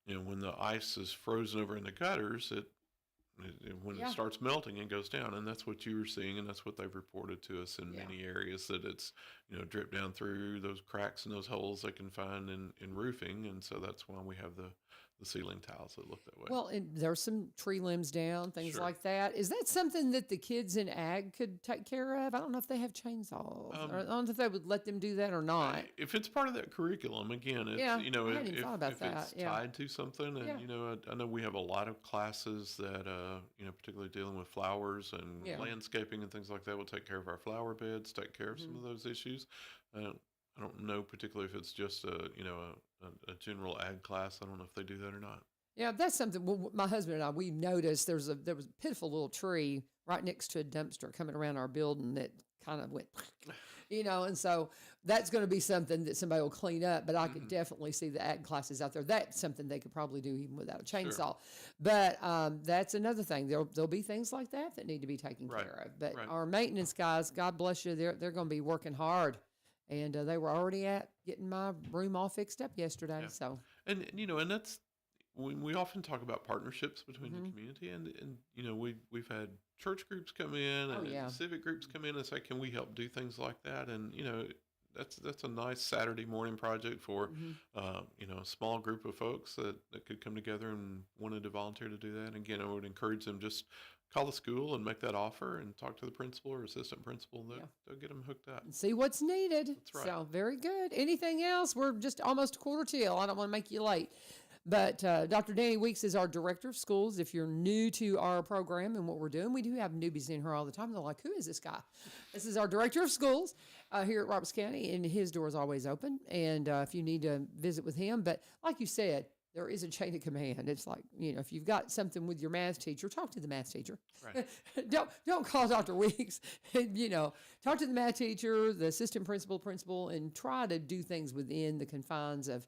when the ice is frozen over in the gutters, when it starts melting and goes down, and that's what you were seeing, and that's what they've reported to us in many areas, that it's dripped down through those cracks and those holes they can find in roofing. And so that's why we have the ceiling tiles that look that way. Well, and there's some tree limbs down, things Sure. like that. Is that something that the kids in ag could take care of? I don't know if they have chainsaws. Or I don't know if they would let them do that or not. If it's part of that curriculum, again, it's, Yeah, you know, I hadn't even thought about if that. it's Yeah. tied to something, and Yeah. you know, I know we have a lot of classes that, you know, particularly dealing with flowers and Yeah. landscaping and things like that, will take care of our flower beds, take care of Mm-hmm. some of those issues. I don't know particularly if it's just a, you know, a general ag class. I don't know if they do that or not. Yeah, that's something. Well, my husband and I, we noticed there was a pitiful little tree right next to a dumpster coming around our building that kind of went, and so that's going to be something that somebody will clean up. But I could definitely see the ag classes out there. That's something they could probably do even without a chainsaw. But that's another thing. There'll be things like that need to be taken Right, care of. But right. our maintenance guys, God bless you, they're going to be working hard. And they were already at getting my room all fixed up yesterday. Yeah. So And you know, and that's when we often talk about partnerships between Mm-hmm. the community, and you know, we've had church groups come in and yeah. civic groups come in and say, can we help do things like that? And you know, that's a nice Saturday morning project for you know, a small group of folks that could come together and wanted to volunteer to do that. And again, I would encourage them, just call the school and make that offer and talk to the principal or assistant principal, and they'll get them hooked up. and see what's needed. That's right. So very good. Anything else? We're just almost a quarter till. I don't want to make you late. But Dr. Danny Weeks is our director of schools. If you're new to our program and what we're doing, we do have newbies in here all the time. They're like, who is this guy? This is our director of schools here at Roberts County, and his door is always open. And if you need to visit with him, but like you said, there is a chain of command. It's like, if you've got something with your math teacher, talk to the math teacher. Right. Don't call Dr. Weeks. Talk to the math teacher, the assistant principal, and try to do things within the confines of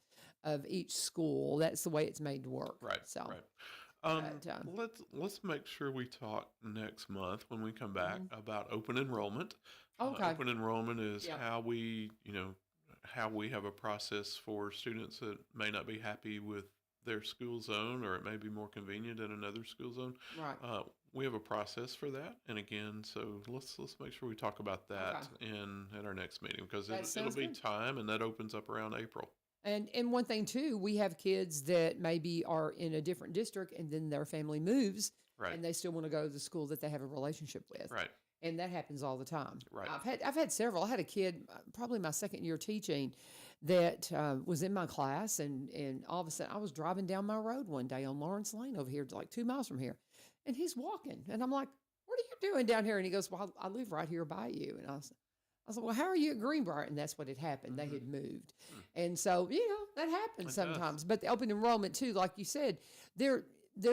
each school. That's the way it's made to work. Right. So, Right. Let's Let's make sure we talk next month when we come back about open enrollment. Okay. Open enrollment is Yeah. how we have a process for students that may not be happy with their school zone, or it may be more convenient at another school zone. Right. We have a process for that, and again, so let's make sure we talk about that at our next meeting, because That it'll sounds be good. time, and that opens up around April. And one thing too, we have kids that maybe are in a different district, and then their family moves, Right. and they still want to go to the school that they have a relationship with. Right. And that happens all the time. Right. I've had several. I had a kid, probably my second year teaching, that was in my class, and all of a sudden I was driving down my road one day on Lawrence Lane over here, like 2 miles from here, and he's walking, and I'm like, "What are you doing down here?" And he goes, "Well, I live right here by you." And I was like, "Well, how are you at Greenbrier?" And that's what had happened. They had moved, and so that happens It sometimes. But the open enrollment too, like you said, there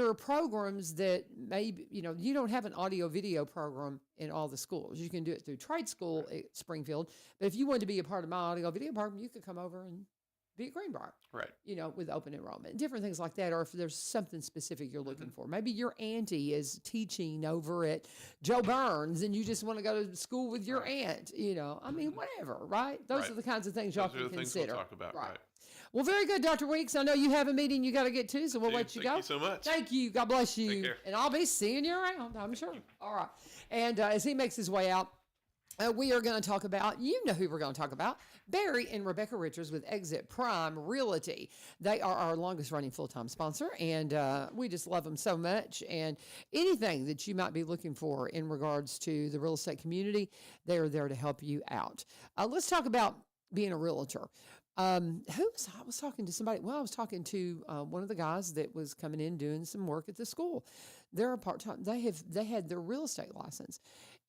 are programs that maybe, you don't have an audio video program in all the schools. You can do it through trade school at Springfield. But if you wanted to be a part of my audio video program, you could come over and be at Greenbrier, Right. with open enrollment, different things like that. Or if there's something specific you're looking for, maybe your auntie is teaching over at Joe Burns and you just want to go to school with your aunt, I mean, whatever, right? Those Right. are the kinds of things y'all Those are can the things consider. we'll talk about. Right. Well, very good, Dr. Weeks. I know you have a meeting you got to get to, so we'll Dude, let you thank go. you so much. Thank you. God bless you. Take care. And I'll be seeing you around, I'm sure. All right. And as he makes his way out, we are going to talk about, you know who we're going to talk about, Barry and Rebecca Richards with Exit Prime Realty. They are our longest running full-time sponsor, and we just love them so much. And anything that you might be looking for in regards to the real estate community, they are there to help you out. Let's talk about being a realtor. I was talking to somebody. Well, I was talking to one of the guys that was coming in doing some work at the school. They're a part-time. They had their real estate license,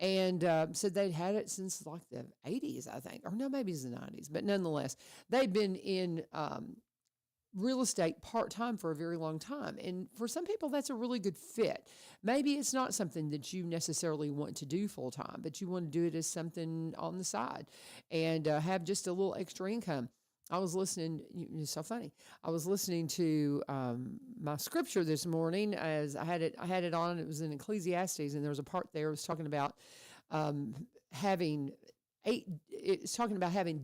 and said they'd had it since like the 80s, I think, or no, maybe it's the 90s. But nonetheless, they've been in real estate part-time for a very long time. And for some people, that's a really good fit. Maybe it's not something that you necessarily want to do full-time, but you want to do it as something on the side and have just a little extra income. I was listening, it's so funny. I was listening to my scripture this morning as I had it on. It was in Ecclesiastes, and there was a part there that was talking about having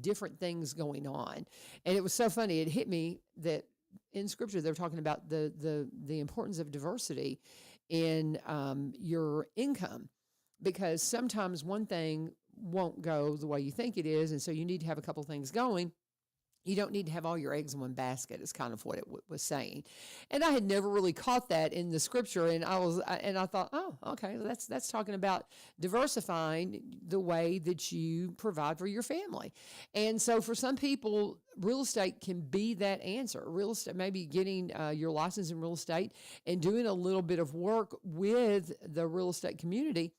different things going on. And it was so funny. It hit me that in scripture, they're talking about the importance of diversity in your income, because sometimes one thing won't go the way you think it is. And so you need to have a couple things going. You don't need to have all your eggs in one basket is kind of what it was saying. And I had never really caught that in the scripture. And I thought, oh, okay, that's talking about diversifying the way that you provide for your family. And so for some people, real estate can be that answer. Real estate, maybe getting your license in real estate and doing a little bit of work with the real estate community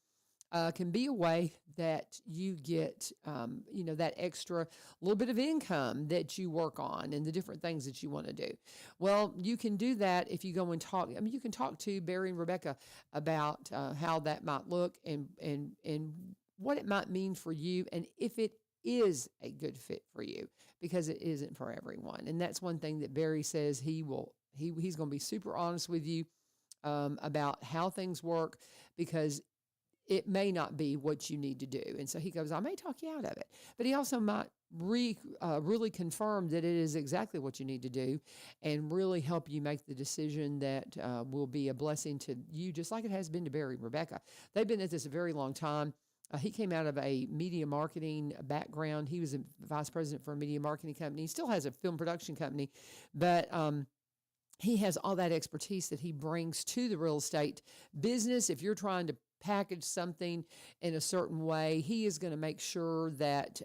can be a way that you get, that extra little bit of income that you work on and the different things that you want to do. Well, you can do that if you go and talk. I mean, you can talk to Barry and Rebecca about how that might look and what it might mean for you, and if it is a good fit for you, because it isn't for everyone. And that's one thing that Barry says he's going to be super honest with you about how things work, because it may not be what you need to do. And so he goes, I may talk you out of it. But he also might really confirm that it is exactly what you need to do and really help you make the decision that will be a blessing to you, just like it has been to Barry and Rebecca. They've been at this a very long time. He came out of a media marketing background. He was a vice president for a media marketing company. He still has a film production company, but he has all that expertise that he brings to the real estate business. If you're trying to package something in a certain way, he is going to make sure that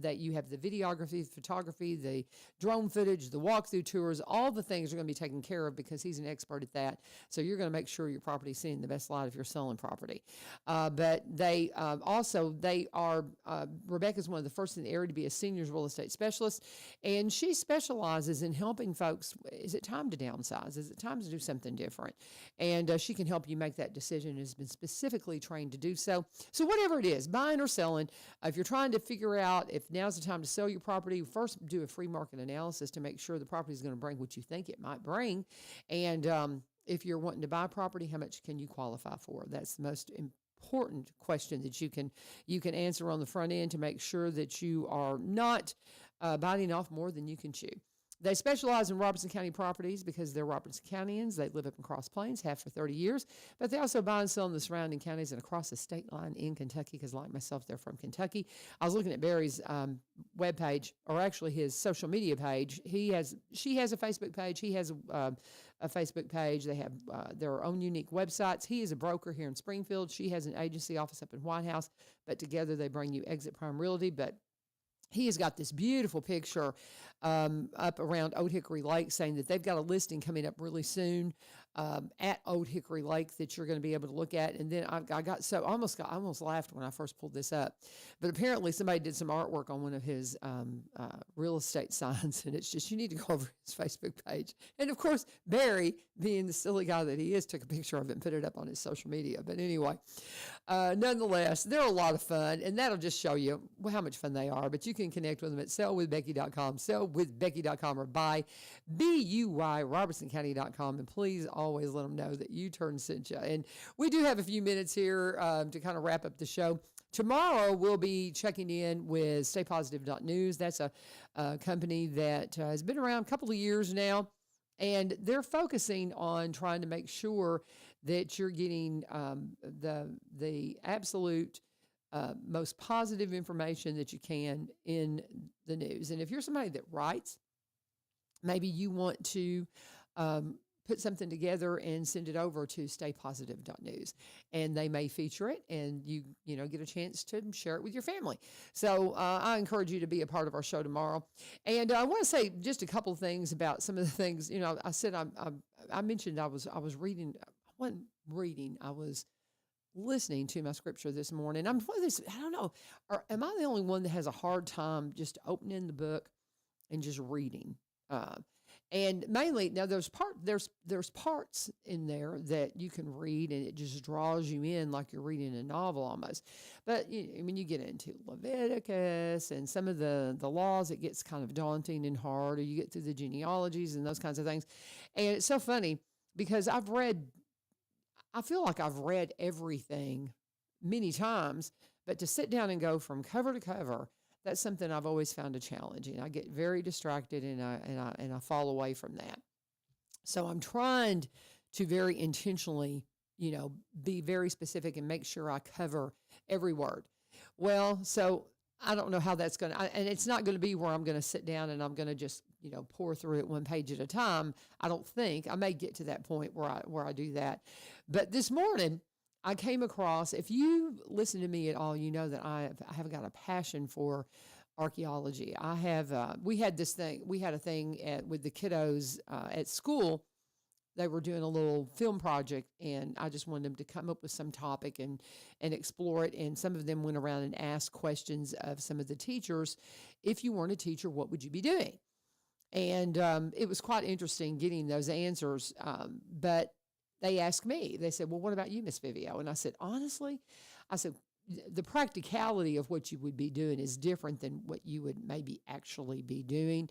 that you have the videography, photography, the drone footage, the walkthrough tours, all the things are going to be taken care of because he's an expert at that. So you're going to make sure your property is seeing the best light if you're selling property. But they are, Rebecca's one of the first in the area to be a seniors real estate specialist, and she specializes in helping folks. Is it time to downsize? Is it time to do something different? And she can help you make that decision, and has been specifically trained to do so. So whatever it is, buying or selling, if you're trying to figure out if now's the time to sell your property, first do a free market analysis to make sure the property is going to bring what you think it might bring. And if you're wanting to buy property, how much can you qualify for? That's the most important question that you can answer on the front end to make sure that you are not biting off more than you can chew. They specialize in Robertson County properties because they're Robertson Countyans. They live up in Cross Plains, have for 30 years. But they also buy and sell in the surrounding counties and across the state line in Kentucky, because like myself, they're from Kentucky. I was looking at Barry's webpage, or actually his social media page. She has a Facebook page. He has a Facebook page. They have their own unique websites. He is a broker here in Springfield. She has an agency office up in White House. But together they bring you Exit Prime Realty. But he has got this beautiful picture up around Old Hickory Lake, saying that they've got a listing coming up really soon at Old Hickory Lake that you're going to be able to look at. And then I almost laughed when I first pulled this up. But apparently somebody did some artwork on one of his real estate signs, and it's just, you need to go over his Facebook page. And of course, Barry, being the silly guy that he is, took a picture of it and put it up on his social media. But anyway, nonetheless, they're a lot of fun, and that'll just show you how much fun they are. But you can connect with them at sellwithbecky.com, sellwithbecky.com, or buy, BUY, RobertsonCounty.com. And please always let them know that U-Turn sent you. And we do have a few minutes here to kind of wrap up the show. Tomorrow, we'll be checking in with StayPositive.news. That's a company that has been around a couple of years now, and they're focusing on trying to make sure that you're getting the absolute most positive information that you can in the news. And if you're somebody that writes, maybe you want to put something together and send it over to staypositive.news, and they may feature it, and you get a chance to share it with your family. So I encourage you to be a part of our show tomorrow. And I want to say just a couple of things about some of the things. I said I mentioned I was reading. I wasn't reading. I was listening to my scripture this morning. I don't know. Am I the only one that has a hard time just opening the book and just reading? And mainly, now there's parts in there that you can read, and it just draws you in like you're reading a novel almost. But when you get into Leviticus and some of the laws, it gets kind of daunting and hard, or you get through the genealogies and those kinds of things. And it's so funny because I feel like I've read everything many times, but to sit down and go from cover to cover, that's something I've always found a challenging. I get very distracted, and I fall away from that. So I'm trying to very intentionally, be very specific and make sure I cover every word. Well, so I don't know how that's going to, and it's not going to be where I'm going to sit down and I'm going to just, pour through it one page at a time. I don't think I may get to that point where I do that. But this morning I came across, if you listen to me at all, you know that I have got a passion for archaeology. We had a thing with the kiddos at school. They were doing a little film project, and I just wanted them to come up with some topic and explore it. And some of them went around and asked questions of some of the teachers. If you weren't a teacher, what would you be doing? And it was quite interesting getting those answers. But they asked me, they said, well, what about you, Miss Vivio? And I said, honestly, the practicality of what you would be doing is different than what you would maybe actually be doing.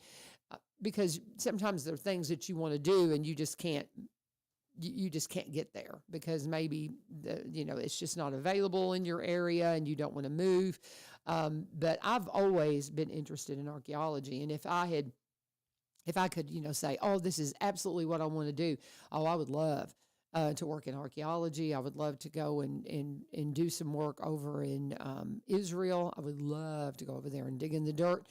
Because sometimes there are things that you want to do and you just can't get there because maybe it's just not available in your area and you don't want to move. But I've always been interested in archaeology, and if I could say, oh, this is absolutely what I want to do, I would love to work in archaeology. I would love to go and do some work over in Israel. I would love to go over there and dig in the dirt.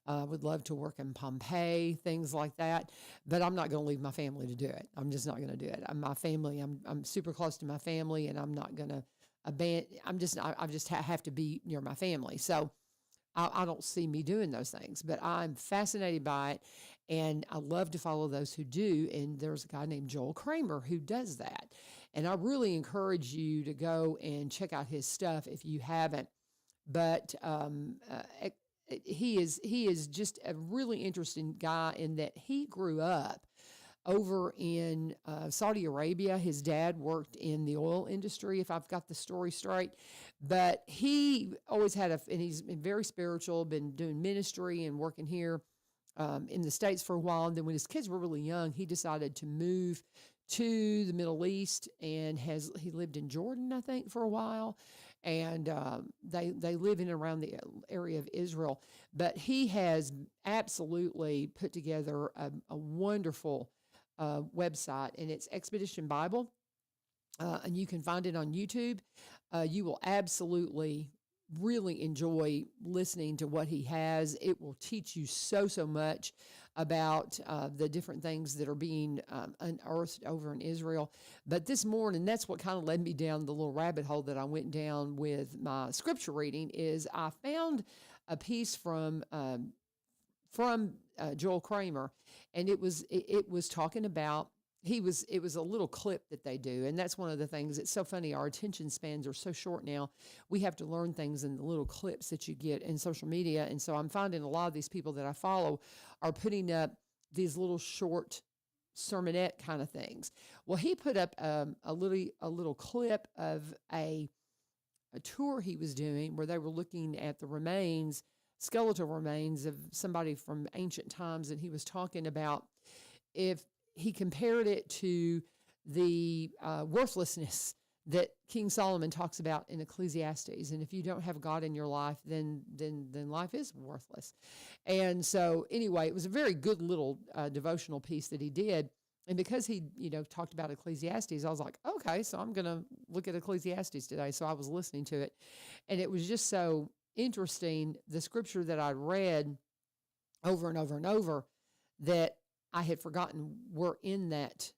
I would love to work in Pompeii, things like that. But I'm not going to leave my family to do it. I'm just not going to do it. I'm super close to my family, and I'm not going to abandon. I just have to be near my family. So I don't see me doing those things, but I'm fascinated by it, and I love to follow those who do. And there's a guy named Joel Kramer who does that, and I really encourage you to go and check out his stuff if you haven't. But he is just a really interesting guy in that he grew up over in Saudi Arabia. His dad worked in the oil industry, if I've got the story straight. But he always had and he's been very spiritual, been doing ministry and working here in the States for a while. And then when his kids were really young, he decided to move to the Middle East, and he lived in Jordan, I think, for a while. And they live in and around the area of Israel. But he has absolutely put together a wonderful website, and it's Expedition Bible, and you can find it on YouTube. You will absolutely really enjoy listening to what he has. It will teach you so much about the different things that are being unearthed over in Israel. But this morning, that's what kind of led me down the little rabbit hole that I went down with my scripture reading. Is I found a piece from Joel Kramer, and it was talking about. It was a little clip that they do, and that's one of the things. It's so funny. Our attention spans are so short now. We have to learn things in the little clips that you get in social media, and so I'm finding a lot of these people that I follow are putting up these little short sermonette kind of things. Well, he put up a little clip of a tour he was doing where they were looking at the skeletal remains of somebody from ancient times, and he was talking about if he compared it to the worthlessness that King Solomon talks about in Ecclesiastes. And if you don't have God in your life, then life is worthless. And so anyway, it was a very good little devotional piece that he did. And because he, talked about Ecclesiastes, I was like, okay, so I'm going to look at Ecclesiastes today. So I was listening to it, and it was just so interesting, the scripture that I read over and over and over that I had forgotten were in that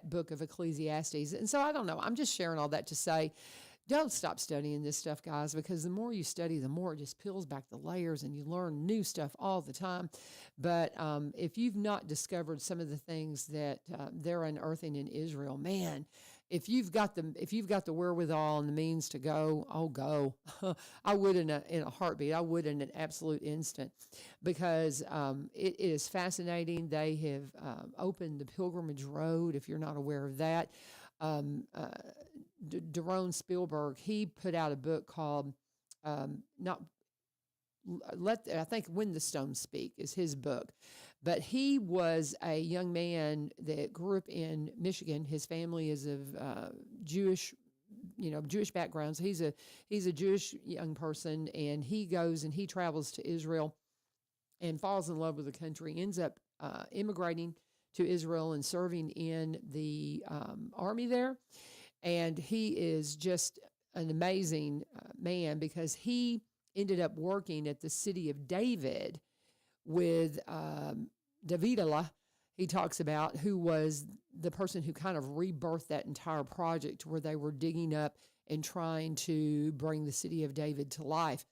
book of Ecclesiastes. And so I don't know. I'm just sharing all that to say, don't stop studying this stuff, guys, because the more you study, the more it just peels back the layers and you learn new stuff all the time. But if you've not discovered some of the things that they're unearthing in Israel, man, if you've got the wherewithal and the means to go, go. I would in a heartbeat. I would in an absolute instant, because it is fascinating. They have opened the Pilgrimage Road, if you're not aware of that. Daron Spielberg, he put out a book called I think When the Stones Speak is his book. But he was a young man that grew up in Michigan. His family is of Jewish backgrounds. He's a Jewish young person, and he goes and he travels to Israel and falls in love with the country, ends up immigrating to Israel and serving in the army there. And he is just an amazing man, because he ended up working at the city of David with Davidala, he talks about, who was the person who kind of rebirthed that entire project where they were digging up and trying to bring the city of David to life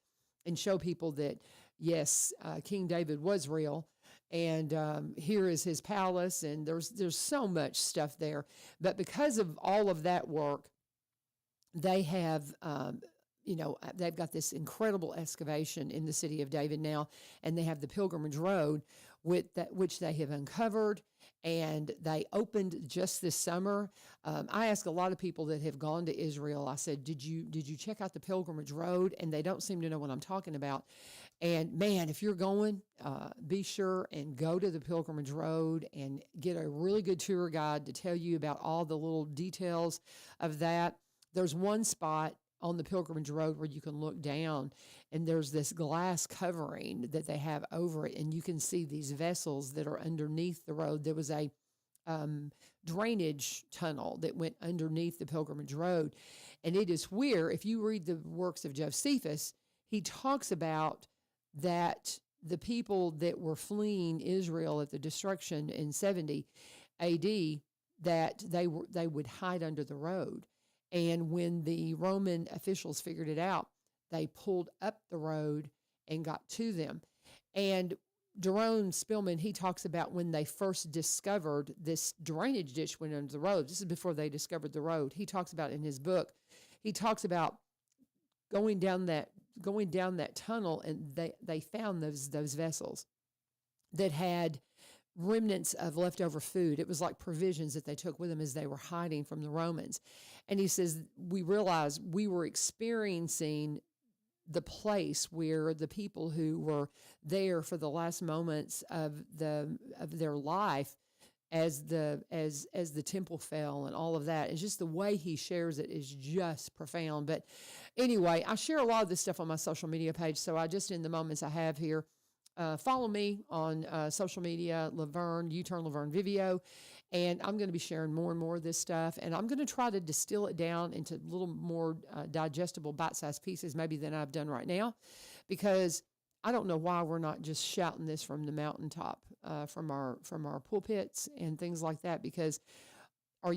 and show people that, yes, King David was real. And here is his palace, and there's so much stuff there. But because of all of that work, they have, they've got this incredible excavation in the city of David now, and they have the Pilgrimage Road which they have uncovered, and they opened just this summer. I ask a lot of people that have gone to Israel, I said, did you check out the Pilgrimage Road? And they don't seem to know what I'm talking about. And man, if you're going, be sure and go to the Pilgrimage Road and get a really good tour guide to tell you about all the little details of that. There's one spot on the Pilgrimage Road where you can look down, and there's this glass covering that they have over it, and you can see these vessels that are underneath the road. There was a drainage tunnel that went underneath the Pilgrimage Road, and it is where, if you read the works of Josephus, he talks about that the people that were fleeing Israel at the destruction in 70 AD, that they would hide under the road. And when the Roman officials figured it out, they pulled up the road and got to them. And Jerome Spillman, he talks about when they first discovered this drainage ditch went under the road. This is before they discovered the road. He talks about in his book, he talks about going down that tunnel, and they found those vessels that had remnants of leftover food. It was like provisions that they took with them as they were hiding from the Romans. And he says, we realized we were experiencing the place where the people who were there for the last moments of their life as the temple fell and all of that. It's just the way he shares it is just profound. But anyway, I share a lot of this stuff on my social media page. So I just, in the moments I have here, follow me on social media, LaVern Vivio, and I'm going to be sharing more and more of this stuff, and I'm going to try to distill it down into a little more digestible, bite-sized pieces maybe than I've done right now, because I don't know why we're not just shouting this from the mountaintop, from our pulpits and things like that, because our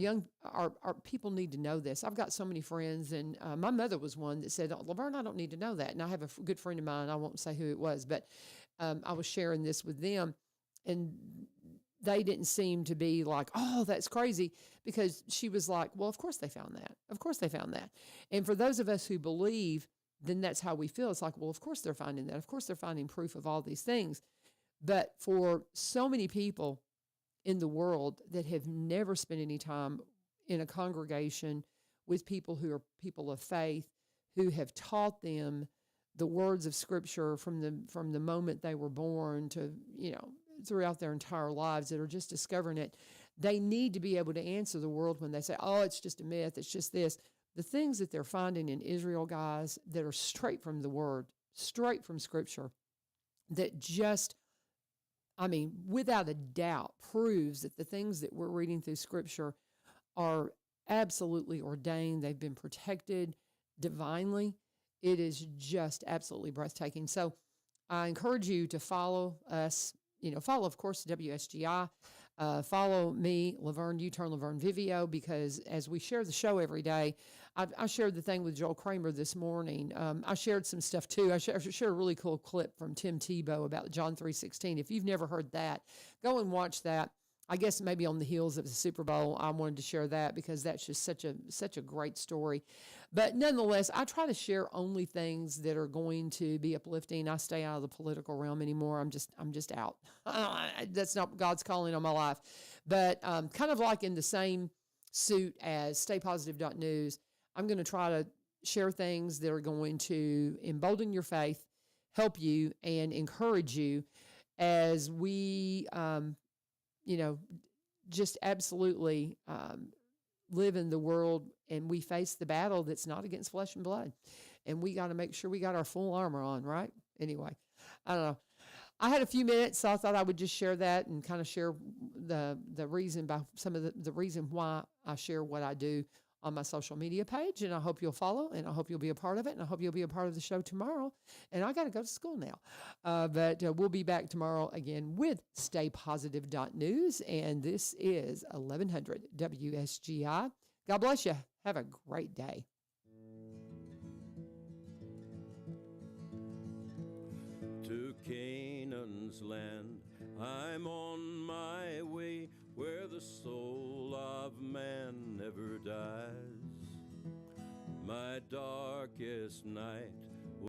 people need to know this. I've got so many friends, and my mother was one that said, LaVern, I don't need to know that. And I have a good friend of mine, I won't say who it was, but I was sharing this with them, and they didn't seem to be like, oh, that's crazy, because she was like, well, of course they found that. Of course they found that. And for those of us who believe, then that's how we feel. It's like, well, of course they're finding that. Of course they're finding proof of all these things. But for so many people in the world that have never spent any time in a congregation with people who are people of faith, who have taught them the words of Scripture from the moment they were born to, throughout their entire lives, that are just discovering it, they need to be able to answer the world when they say, oh, it's just a myth, it's just this. The things that they're finding in Israel, guys, that are straight from the Word, straight from Scripture, that just, without a doubt, proves that the things that we're reading through Scripture are absolutely ordained. They've been protected divinely. It is just absolutely breathtaking. So I encourage you to follow us, follow, of course, WSGI. Follow me, LaVern Vivio, because as we share the show every day, I shared the thing with Joel Kramer this morning. I shared some stuff too. I shared a really cool clip from Tim Tebow about John 3:16. If you've never heard that, go and watch that. I guess maybe on the heels of the Super Bowl, I wanted to share that because that's just such a great story. But nonetheless, I try to share only things that are going to be uplifting. I stay out of the political realm anymore. I'm just out. That's not God's calling on my life. But kind of like in the same suit as staypositive.news, I'm going to try to share things that are going to embolden your faith, help you, and encourage you as we just absolutely live in the world, and we face the battle that's not against flesh and blood. And we got to make sure we got our full armor on, right? Anyway, I don't know. I had a few minutes, so I thought I would just share that and kind of share the reason, by some of the reason why I share what I do on my social media page, and I hope you'll follow, and I hope you'll be a part of it, and I hope you'll be a part of the show tomorrow. And I got to go to school now. But we'll be back tomorrow again with staypositive.news, and this is 1100 WSGI. God bless you. Have a great day. To Canaan's land, I'm on my way, where the soul of man never dies. My darkest night